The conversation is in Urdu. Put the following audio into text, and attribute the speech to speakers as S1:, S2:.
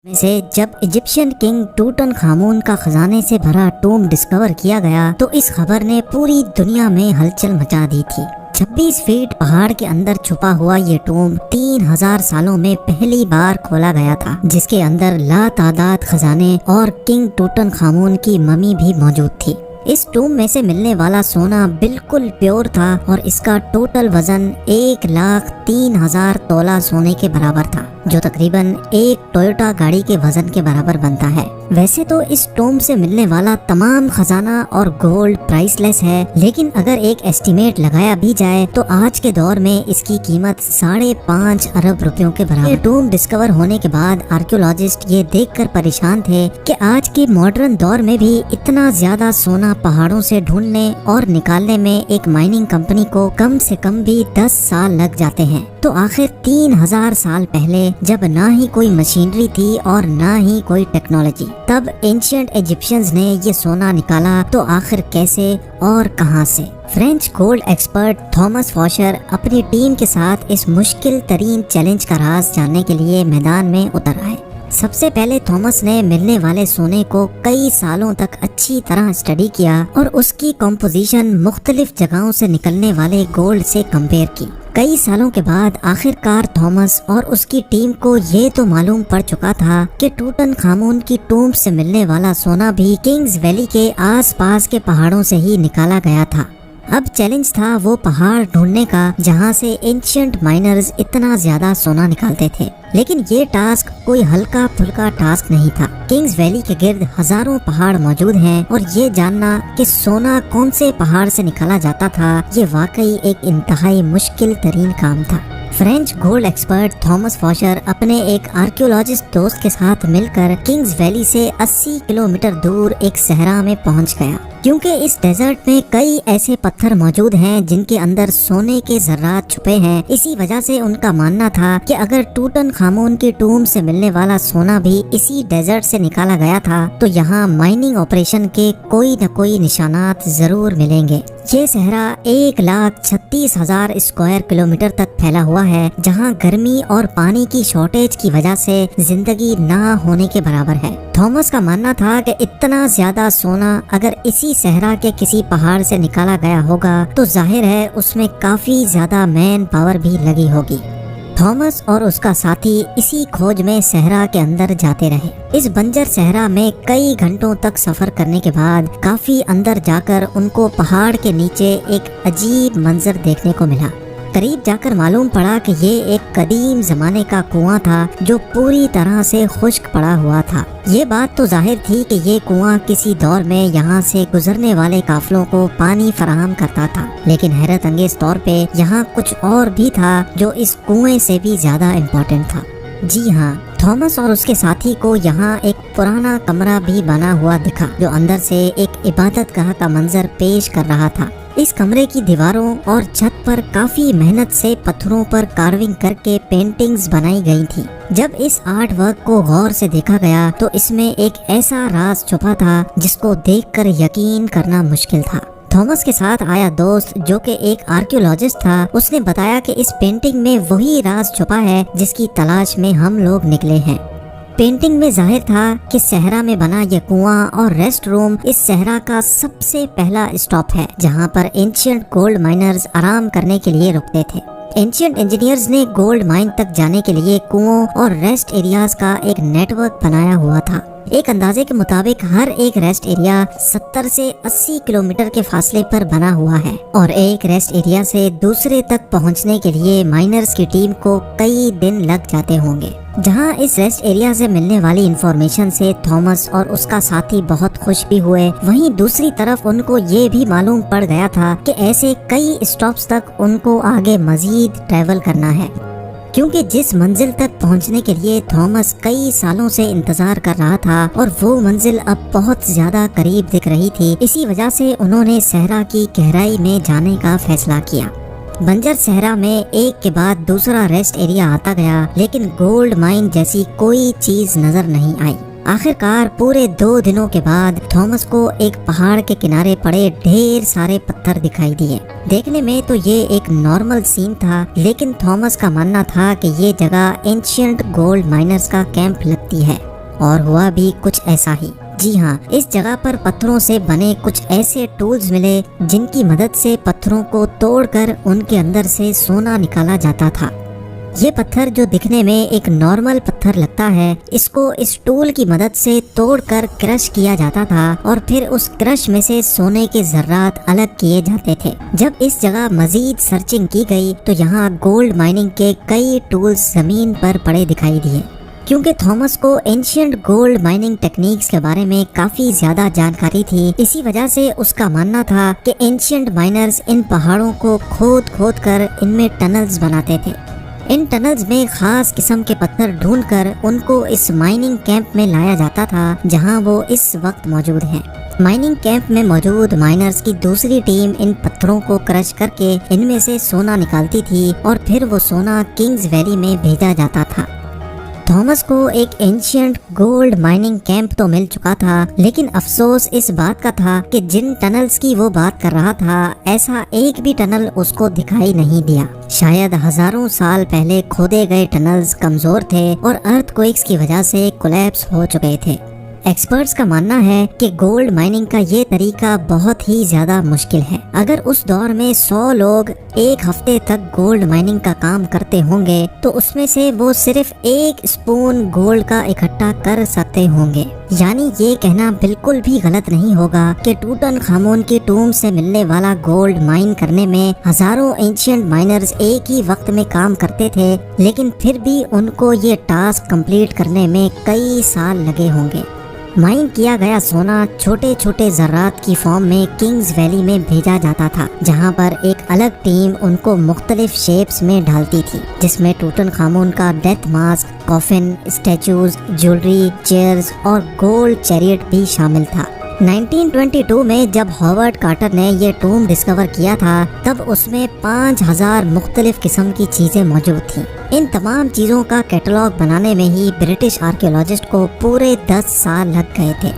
S1: میں سے جب ایجپشین کنگ ٹوٹن خامون کا خزانے سے بھرا ٹوم ڈسکور کیا گیا تو اس خبر نے پوری دنیا میں ہلچل مچا دی تھی۔ 26 فیٹ پہاڑ کے اندر چھپا ہوا یہ ٹوم 3000 سالوں میں پہلی بار کھولا گیا تھا، جس کے اندر لا تعداد خزانے اور کنگ ٹوٹن خامون کی ممی بھی موجود تھی۔ اس ٹوم میں سے ملنے والا سونا بالکل پیور تھا اور اس کا ٹوٹل وزن 1,03,000 تولہ سونے کے برابر تھا، جو تقریباً ایک ٹویوٹا گاڑی کے وزن کے برابر بنتا ہے۔ ویسے تو اس ٹوم سے ملنے والا تمام خزانہ اور گولڈ پرائس لیس ہے، لیکن اگر ایک ایسٹیمیٹ لگایا بھی جائے تو آج کے دور میں اس کی قیمت 5.5 ارب روپیوں کے برابر۔ یہ ٹوم ڈسکور ہونے کے بعد آرکیولوجسٹ یہ دیکھ کر پریشان تھے کہ آج کے ماڈرن دور میں بھی اتنا زیادہ سونا پہاڑوں سے ڈھونڈنے اور نکالنے میں ایک مائننگ کمپنی کو کم سے کم بھی 10 سال لگ جاتے ہیں، تو آخر 3000 سال پہلے جب نہ ہی کوئی مشینری تھی اور نہ ہی کوئی ٹیکنالوجی، تب اینشینٹ ایجپشنز نے یہ سونا نکالا تو آخر کیسے اور کہاں سے؟ فرینچ گولڈ ایکسپرٹ تھامس فاشر اپنی ٹیم کے ساتھ اس مشکل ترین چیلنج کا راز جاننے کے لیے میدان میں اتر آئے۔ سب سے پہلے تھامس نے ملنے والے سونے کو کئی سالوں تک اچھی طرح اسٹڈی کیا اور اس کی کمپوزیشن مختلف جگہوں سے نکلنے والے گولڈ سے کمپیئر کی۔ کئی سالوں کے بعد آخر کار تھامس اور اس کی ٹیم کو یہ تو معلوم پڑ چکا تھا کہ ٹوٹن خامون کی ٹوم سے ملنے والا سونا بھی کنگز ویلی کے آس پاس کے پہاڑوں سے ہی نکالا گیا تھا۔ اب چیلنج تھا وہ پہاڑ ڈھونڈنے کا جہاں سے اینشینٹ مائنرز اتنا زیادہ سونا نکالتے تھے، لیکن یہ ٹاسک کوئی ہلکا پھلکا ٹاسک نہیں تھا۔ کنگز ویلی کے گرد ہزاروں پہاڑ موجود ہیں اور یہ جاننا کہ سونا کون سے پہاڑ سے نکالا جاتا تھا یہ واقعی ایک انتہائی مشکل ترین کام تھا۔ فرینچ گولڈ ایکسپرٹ تھامس فاشر اپنے ایک آرکیولوجسٹ دوست کے ساتھ مل کر کنگز ویلی سے 80 کلومیٹر دور ایک صحرا میں پہنچ گیا، کیونکہ اس ڈیزرٹ میں کئی ایسے پتھر موجود ہیں جن کے اندر سونے کے ذرات چھپے ہیں۔ اسی وجہ سے ان کا ماننا تھا کہ اگر ٹوٹن خامون کی ٹوم سے ملنے والا سونا بھی اسی ڈیزرٹ سے نکالا گیا تھا تو یہاں مائننگ آپریشن کے کوئی نہ کوئی نشانات ضرور ملیں گے۔ یہ صحرا 1,36,000 اسکوائر کلومیٹر تک پھیلا ہوا ہے، جہاں گرمی اور پانی کی شارٹیج کی وجہ سے زندگی نہ ہونے کے برابر ہے۔ تھامس کا ماننا تھا کہ اتنا زیادہ سونا اگر اسی صحرا کے کسی پہاڑ سے نکالا گیا ہوگا تو ظاہر ہے اس میں کافی زیادہ مین پاور بھی لگی ہوگی۔ تھامس اور اس کا ساتھی اسی کھوج میں صحرا کے اندر جاتے رہے۔ اس بنجر صحرا میں کئی گھنٹوں تک سفر کرنے کے بعد کافی اندر جا کر ان کو پہاڑ کے نیچے ایک عجیب منظر دیکھنے کو ملا۔ قریب جا کر معلوم پڑا کہ یہ ایک قدیم زمانے کا کنواں تھا جو پوری طرح سے خشک پڑا ہوا تھا۔ یہ بات تو ظاہر تھی کہ یہ کنواں کسی دور میں یہاں سے گزرنے والے قافلوں کو پانی فراہم کرتا تھا، لیکن حیرت انگیز طور پہ یہاں کچھ اور بھی تھا جو اس کنویں سے بھی زیادہ امپورٹنٹ تھا۔ جی ہاں، تھامس اور اس کے ساتھی کو یہاں ایک پرانا کمرہ بھی بنا ہوا دکھا جو اندر سے ایک عبادت گاہ کا منظر پیش کر رہا تھا۔ اس کمرے کی دیواروں اور چھت پر کافی محنت سے پتھروں پر کارونگ کر کے پینٹنگز بنائی گئی تھی۔ جب اس آرٹ ورک کو غور سے دیکھا گیا تو اس میں ایک ایسا راز چھپا تھا جس کو دیکھ کر یقین کرنا مشکل تھا۔ تھامس کے ساتھ آیا دوست جو کہ ایک آرکیولوجسٹ تھا، اس نے بتایا کہ اس پینٹنگ میں وہی راز چھپا ہے جس کی تلاش میں ہم لوگ نکلے ہیں۔ پینٹنگ میں ظاہر تھا کہ صحرا میں بنا یہ کنواں اور ریسٹ روم اس صحرا کا سب سے پہلا اسٹاپ ہے، جہاں پر اینشینٹ گولڈ مائنرز آرام کرنے کے لیے رکتے تھے۔ اینشینٹ انجینئرز نے گولڈ مائن تک جانے کے لیے کنووں اور ریسٹ ایریاز کا ایک نیٹ ورک بنایا ہوا تھا۔ ایک اندازے کے مطابق ہر ایک ریسٹ ایریا 70 سے 80 کلومیٹر کے فاصلے پر بنا ہوا ہے، اور ایک ریسٹ ایریا سے دوسرے تک پہنچنے کے لیے مائنرز کی ٹیم کو کئی دن لگ جاتے ہوں گے۔ جہاں اس ریسٹ ایریا سے ملنے والی انفارمیشن سے تھامس اور اس کا ساتھی بہت خوش بھی ہوئے، وہیں دوسری طرف ان کو یہ بھی معلوم پڑ گیا تھا کہ ایسے کئی اسٹاپس تک ان کو آگے مزید ٹریول کرنا ہے، کیونکہ جس منزل تک پہنچنے کے لیے تھامس کئی سالوں سے انتظار کر رہا تھا اور وہ منزل اب بہت زیادہ قریب دکھ رہی تھی، اسی وجہ سے انہوں نے صحرا کی گہرائی میں جانے کا فیصلہ کیا۔ بنجر صحرا میں ایک کے بعد دوسرا ریسٹ ایریا آتا گیا، لیکن گولڈ مائن جیسی کوئی چیز نظر نہیں آئی۔ آخر کار پورے 2 دنوں کے بعد تھامس کو ایک پہاڑ کے کنارے پڑے ڈھیر سارے پتھر دکھائی دیے۔ دیکھنے میں تو یہ ایک نارمل سین تھا، لیکن تھامس کا ماننا تھا کہ یہ جگہ اینشینٹ گولڈ مائنرز کا کیمپ لگتی ہے۔ اور ہوا بھی کچھ ایسا ہی۔ جی ہاں، اس جگہ پر پتھروں سے بنے کچھ ایسے ٹولز ملے جن کی مدد سے پتھروں کو توڑ کر ان کے اندر سے سونا نکالا جاتا تھا۔ یہ پتھر جو دکھنے میں ایک نارمل پتھر لگتا ہے، اس کو اس ٹول کی مدد سے توڑ کر کرش کیا جاتا تھا اور پھر اس کرش میں سے سونے کے ذرات الگ کیے جاتے تھے۔ جب اس جگہ مزید سرچنگ کی گئی تو یہاں گولڈ مائننگ کے کئی ٹولز زمین پر پڑے دکھائی دیے۔ کیونکہ تھامس کو اینشینٹ گولڈ مائننگ ٹیکنیکس کے بارے میں کافی زیادہ جانکاری تھی، اسی وجہ سے اس کا ماننا تھا کہ اینشینٹ مائنرز ان پہاڑوں کو کھود کھود کر ان میں ٹنلز بناتے تھے۔ ان ٹنلز میں خاص قسم کے پتھر ڈھونڈ کر ان کو اس مائننگ کیمپ میں لایا جاتا تھا جہاں وہ اس وقت موجود ہیں۔ مائننگ کیمپ میں موجود مائنرز کی دوسری ٹیم ان پتھروں کو کرش کر کے ان میں سے سونا نکالتی تھی اور پھر وہ سونا کنگز ویلی میں بھیجا جاتا تھا۔ تھامس کو ایک اینشینٹ گولڈ مائننگ کیمپ تو مل چکا تھا، لیکن افسوس اس بات کا تھا کہ جن ٹنلز کی وہ بات کر رہا تھا، ایسا ایک بھی ٹنل اس کو دکھائی نہیں دیا۔ شاید ہزاروں سال پہلے کھودے گئے ٹنلز کمزور تھے اور ارتھ کوئکس کی وجہ سے کولیپس ہو چکے تھے۔ ایکسپرٹس کا ماننا ہے کہ گولڈ مائننگ کا یہ طریقہ بہت ہی زیادہ مشکل ہے۔ اگر اس دور میں 100 لوگ ایک ہفتے تک گولڈ مائننگ کا کام کرتے ہوں گے تو اس میں سے وہ صرف 1 اسپون گولڈ کا اکٹھا کر سکتے ہوں گے۔ یعنی یہ کہنا بالکل بھی غلط نہیں ہوگا کہ ٹوٹن خامون کی ٹوم سے ملنے والا گولڈ مائن کرنے میں ہزاروں اینشینٹ مائنرز ایک ہی وقت میں کام کرتے تھے، لیکن پھر بھی ان کو یہ ٹاسک کمپلیٹ کرنے میں کئی سال لگے ہوں گے۔ مائن کیا گیا سونا چھوٹے چھوٹے ذرات کی فارم میں کنگز ویلی میں بھیجا جاتا تھا، جہاں پر ایک الگ ٹیم ان کو مختلف شیپس میں ڈھالتی تھی، جس میں ٹوٹن خامون کا death mask, coffin, statues, jewellery, chairs اور گولڈ چیریٹ بھی شامل تھا۔ 1922 میں جب ہاورڈ کارٹر نے یہ ٹوم ڈسکور کیا تھا، تب اس میں 5000 مختلف قسم کی چیزیں موجود تھیں۔ ان تمام چیزوں کا کیٹلاگ بنانے میں ہی برٹش آرکیولوجسٹ کو پورے 10 سال لگ گئے تھے۔